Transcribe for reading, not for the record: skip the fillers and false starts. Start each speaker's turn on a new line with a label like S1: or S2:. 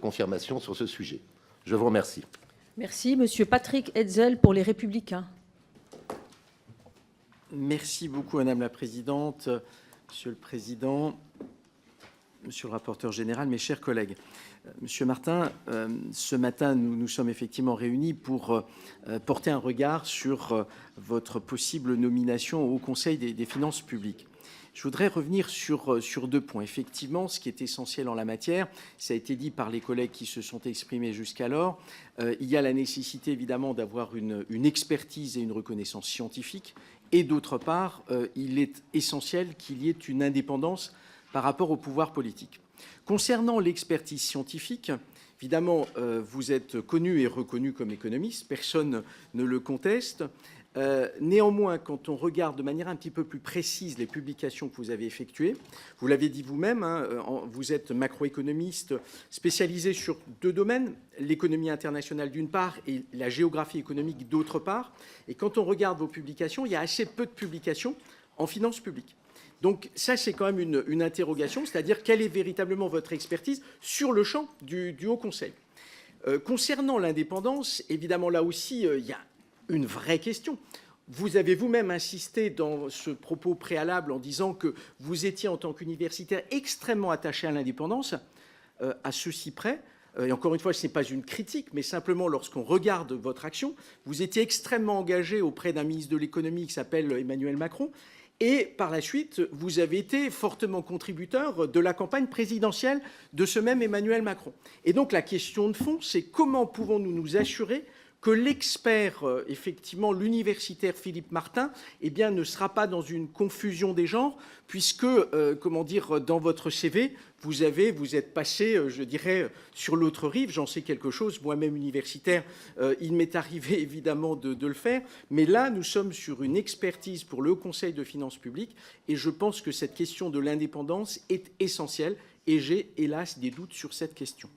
S1: confirmation sur ce sujet. Je vous remercie.
S2: Merci. Monsieur Patrick Hetzel pour Les Républicains.
S3: Merci beaucoup, Madame la Présidente, Monsieur le Président, Monsieur le rapporteur général, mes chers collègues. Monsieur Martin, ce matin, nous nous sommes effectivement réunis pour porter un regard sur votre possible nomination au Conseil des finances publiques. Je voudrais revenir sur 2 points. Effectivement, ce qui est essentiel en la matière, ça a été dit par les collègues qui se sont exprimés jusqu'alors, il y a la nécessité évidemment d'avoir une expertise et une reconnaissance scientifique, et d'autre part, il est essentiel qu'il y ait une indépendance par rapport au pouvoir politique. Concernant l'expertise scientifique, évidemment, vous êtes connu et reconnu comme économiste, personne ne le conteste. Néanmoins, quand on regarde de manière un petit peu plus précise les publications que vous avez effectuées, vous l'avez dit vous-même, hein, vous êtes macroéconomiste spécialisé sur 2 domaines, l'économie internationale d'une part et la géographie économique d'autre part. Et quand on regarde vos publications, il y a assez peu de publications en finances publiques. Donc ça, c'est quand même une interrogation, c'est-à-dire quelle est véritablement votre expertise sur le champ du Haut Conseil. Concernant l'indépendance, évidemment, là aussi, il y a une vraie question. Vous avez vous-même insisté dans ce propos préalable en disant que vous étiez, en tant qu'universitaire, extrêmement attaché à l'indépendance, à ceci près. Et encore une fois, ce n'est pas une critique, mais simplement lorsqu'on regarde votre action, vous étiez extrêmement engagé auprès d'un ministre de l'économie qui s'appelle Emmanuel Macron. Et par la suite, vous avez été fortement contributeur de la campagne présidentielle de ce même Emmanuel Macron. Et donc la question de fond, c'est comment pouvons-nous nous assurer que l'expert, effectivement, l'universitaire Philippe Martin, eh bien, ne sera pas dans une confusion des genres, puisque, comment dire, dans votre CV, vous êtes passé, je dirais, sur l'autre rive. J'en sais quelque chose. Moi-même universitaire, il m'est arrivé évidemment de le faire. Mais là, nous sommes sur une expertise pour le Haut Conseil de finances publiques, et je pense que cette question de l'indépendance est essentielle. Et j'ai, hélas, des doutes sur cette question.